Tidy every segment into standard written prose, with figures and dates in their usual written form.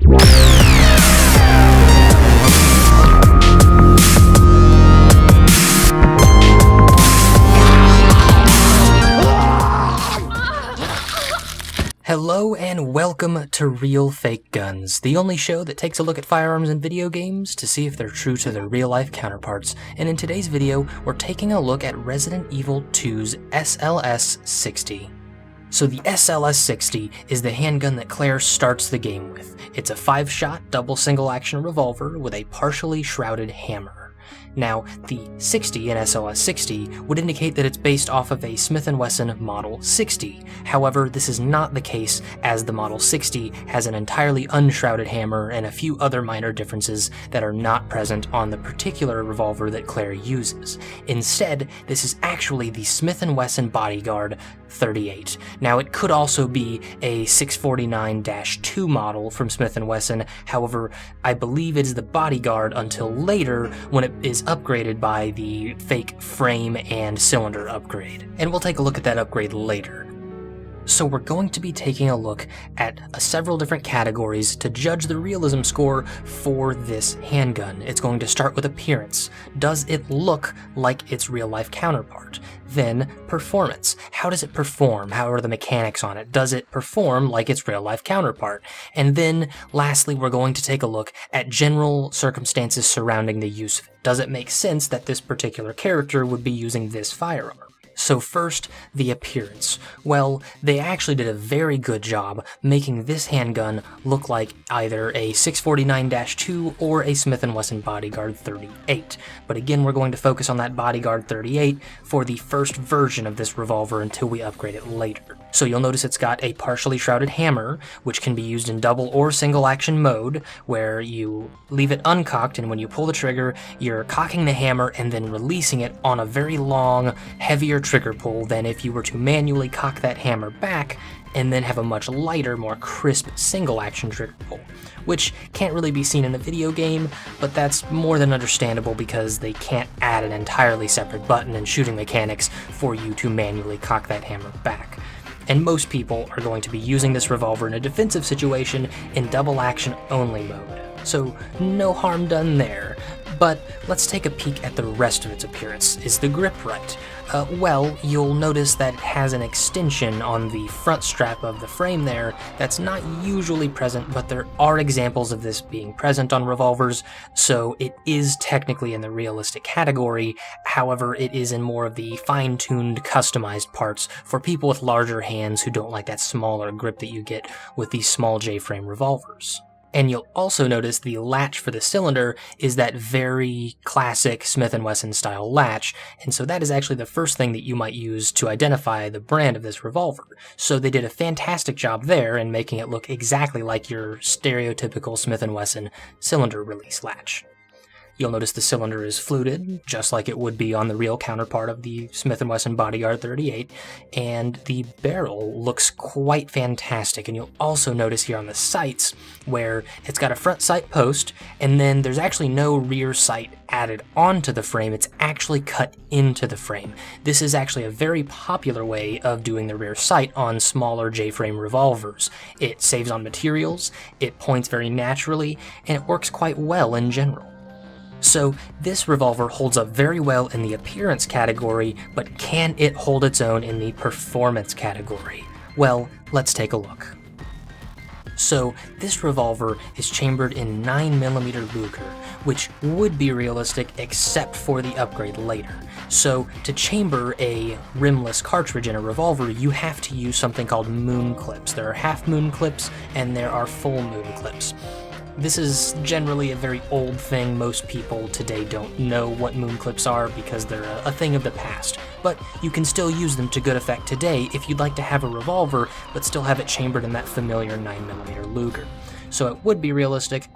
Hello and welcome to Real Fake Guns, the only show that takes a look at firearms in video games to see if they're true to their real-life counterparts. And in today's video, we're taking a look at Resident Evil 2's SLS-60. So the SLS-60 is the handgun that Claire starts the game with. It's a 5-shot double single-action revolver with a partially shrouded hammer. Now, the 60 in SLS-60 would indicate that it's based off of a Smith & Wesson Model 60. However, this is not the case, as the Model 60 has an entirely unshrouded hammer and a few other minor differences that are not present on the particular revolver that Claire uses. Instead, this is actually the Smith & Wesson Bodyguard 38. Now, it could also be a 649-2 model from Smith & Wesson, however, I believe it is the Bodyguard until later when it is upgraded by the fake frame and cylinder upgrade. And we'll take a look at that upgrade later. So we're going to be taking a look at several different categories to judge the realism score for this handgun. It's going to start with appearance. Does it look like its real-life counterpart? Then performance. How does it perform? How are the mechanics on it? Does it perform like its real-life counterpart? And then lastly, we're going to take a look at general circumstances surrounding the use of it. Does it make sense that this particular character would be using this firearm? So first, the appearance. Well, they actually did a very good job making this handgun look like either a 649-2 or a Smith & Wesson Bodyguard 38. But again, we're going to focus on that Bodyguard 38 for the first version of this revolver until we upgrade it later. So you'll notice it's got a partially shrouded hammer, which can be used in double or single action mode, where you leave it uncocked, and when you pull the trigger, you're cocking the hammer and then releasing it on a very long, heavier trigger pull than if you were to manually cock that hammer back and then have a much lighter, more crisp single action trigger pull, which can't really be seen in a video game, but that's more than understandable because they can't add an entirely separate button and shooting mechanics for you to manually cock that hammer back. And most people are going to be using this revolver in a defensive situation in double action only mode, so no harm done there. But let's take a peek at the rest of its appearance. Is the grip right? Well, you'll notice that it has an extension on the front strap of the frame there that's not usually present, but there are examples of this being present on revolvers, so it is technically in the realistic category. However, it is in more of the fine-tuned, customized parts for people with larger hands who don't like that smaller grip that you get with these small J-frame revolvers. And you'll also notice the latch for the cylinder is that very classic Smith & Wesson style latch, and so that is actually the first thing that you might use to identify the brand of this revolver. So they did a fantastic job there in making it look exactly like your stereotypical Smith & Wesson cylinder release latch. You'll notice the cylinder is fluted, just like it would be on the real counterpart of the Smith & Wesson Bodyguard 38, and the barrel looks quite fantastic. And you'll also notice here on the sights where it's got a front sight post, and then there's actually no rear sight added onto the frame, it's actually cut into the frame. This is actually a very popular way of doing the rear sight on smaller J-frame revolvers. It saves on materials, it points very naturally, and it works quite well in general. So this revolver holds up very well in the appearance category, but can it hold its own in the performance category? Well, let's take a look. So this revolver is chambered in 9mm Luger, which would be realistic except for the upgrade later. So to chamber a rimless cartridge in a revolver, you have to use something called moon clips. There are half moon clips and there are full moon clips. This is generally a very old thing. Most people today don't know what moon clips are because they're a thing of the past, but you can still use them to good effect today if you'd like to have a revolver but still have it chambered in that familiar 9mm Luger. So it would be realistic,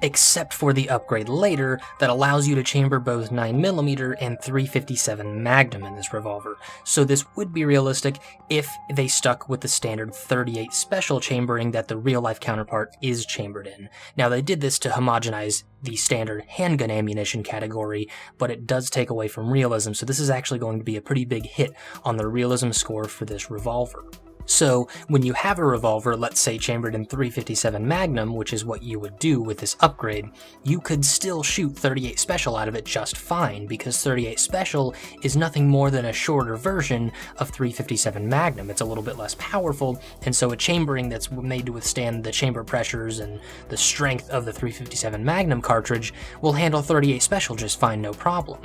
except for the upgrade later that allows you to chamber both 9mm and .357 Magnum in this revolver. So this would be realistic if they stuck with the standard 38 special chambering that the real-life counterpart is chambered in. Now they did this to homogenize the standard handgun ammunition category, but it does take away from realism, so this is actually going to be a pretty big hit on the realism score for this revolver. So when you have a revolver, let's say chambered in 357 Magnum, which is what you would do with this upgrade, you could still shoot 38 Special out of it just fine, because 38 Special is nothing more than a shorter version of 357 Magnum. It's a little bit less powerful, and so a chambering that's made to withstand the chamber pressures and the strength of the 357 Magnum cartridge will handle 38 Special just fine, no problem.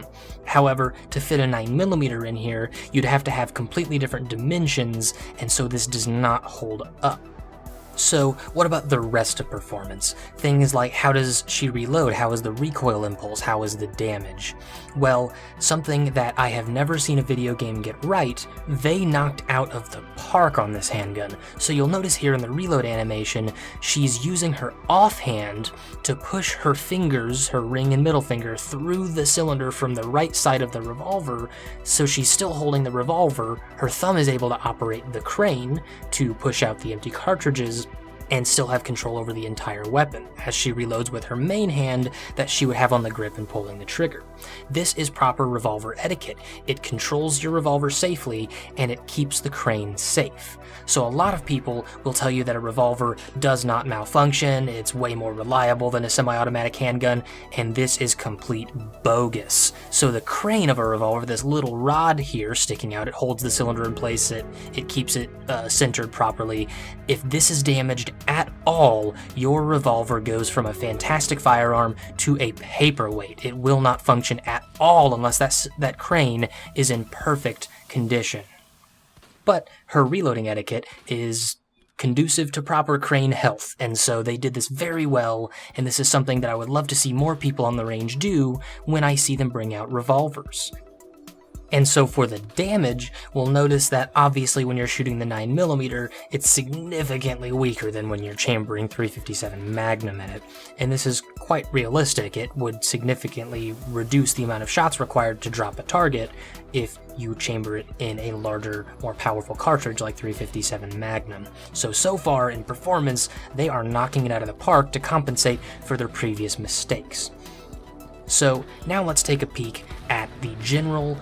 However, to fit a 9mm in here, you'd have to have completely different dimensions, and so this does not hold up. So what about the rest of performance? Things like how does she reload, how is the recoil impulse, how is the damage? Well, something that I have never seen a video game get right, they knocked out of the park on this handgun. So you'll notice here in the reload animation, she's using her offhand to push her fingers, her ring and middle finger, through the cylinder from the right side of the revolver, so she's still holding the revolver. Her thumb is able to operate the crane to push out the empty cartridges and still have control over the entire weapon, as she reloads with her main hand that she would have on the grip and pulling the trigger. This is proper revolver etiquette. It controls your revolver safely, and it keeps the crane safe. So a lot of people will tell you that a revolver does not malfunction, it's way more reliable than a semi-automatic handgun, and this is complete bogus. So the crane of a revolver, this little rod here sticking out, it holds the cylinder in place, it keeps it centered properly. If this is damaged at all, your revolver goes from a fantastic firearm to a paperweight. It will not function at all unless that crane is in perfect condition. But her reloading etiquette is conducive to proper crane health, and so they did this very well, and this is something that I would love to see more people on the range do when I see them bring out revolvers. And so for the damage, we'll notice that obviously when you're shooting the 9mm, it's significantly weaker than when you're chambering 357 Magnum in it. And this is quite realistic. It would significantly reduce the amount of shots required to drop a target if you chamber it in a larger, more powerful cartridge like 357 Magnum. So far in performance, they are knocking it out of the park to compensate for their previous mistakes. So now let's take a peek at the general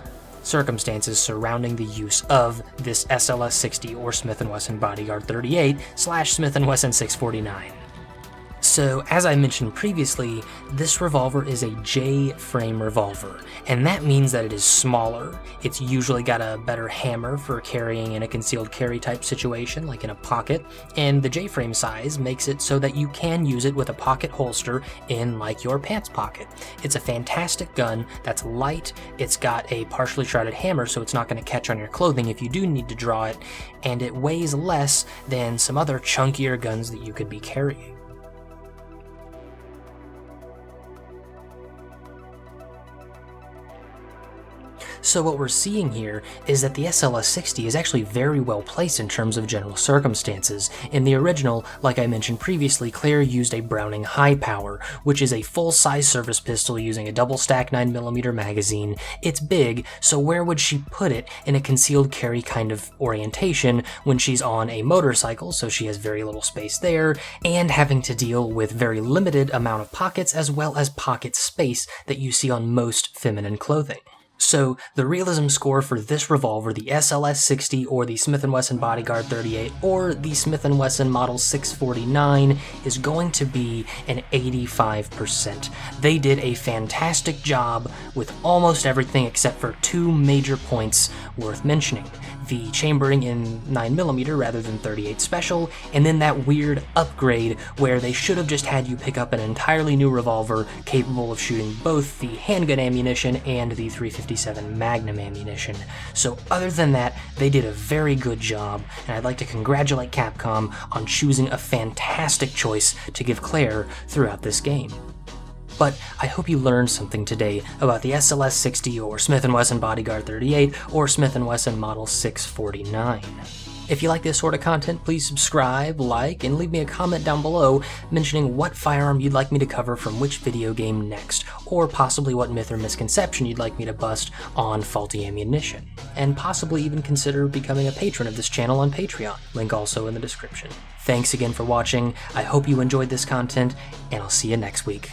circumstances surrounding the use of this SLS 60 or Smith & Wesson Bodyguard 38 / Smith & Wesson 649. So, as I mentioned previously, this revolver is a J-frame revolver, and that means that it is smaller. It's usually got a better hammer for carrying in a concealed carry type situation, like in a pocket, and the J-frame size makes it so that you can use it with a pocket holster in, like, your pants pocket. It's a fantastic gun that's light, it's got a partially shrouded hammer so it's not going to catch on your clothing if you do need to draw it, and it weighs less than some other chunkier guns that you could be carrying. So what we're seeing here is that the SLS 60 is actually very well placed in terms of general circumstances. In the original, like I mentioned previously, Claire used a Browning High Power, which is a full-size service pistol using a double-stack 9mm magazine. It's big, so where would she put it in a concealed carry kind of orientation when she's on a motorcycle, so she has very little space there, and having to deal with very limited amount of pockets as well as pocket space that you see on most feminine clothing. So the realism score for this revolver, the SLS 60 or the Smith & Wesson Bodyguard 38 or the Smith & Wesson Model 649 is going to be an 85%. They did a fantastic job with almost everything except for two major points worth mentioning. The chambering in 9mm rather than 38 Special, and then that weird upgrade where they should have just had you pick up an entirely new revolver capable of shooting both the handgun ammunition and the 357 Magnum ammunition. So other than that, they did a very good job, and I'd like to congratulate Capcom on choosing a fantastic choice to give Claire throughout this game. But I hope you learned something today about the SLS 60 or Smith & Wesson Bodyguard 38 or Smith & Wesson Model 649. If you like this sort of content, please subscribe, like, and leave me a comment down below mentioning what firearm you'd like me to cover from which video game next, or possibly what myth or misconception you'd like me to bust on faulty ammunition. And possibly even consider becoming a patron of this channel on Patreon, link also in the description. Thanks again for watching, I hope you enjoyed this content, and I'll see you next week.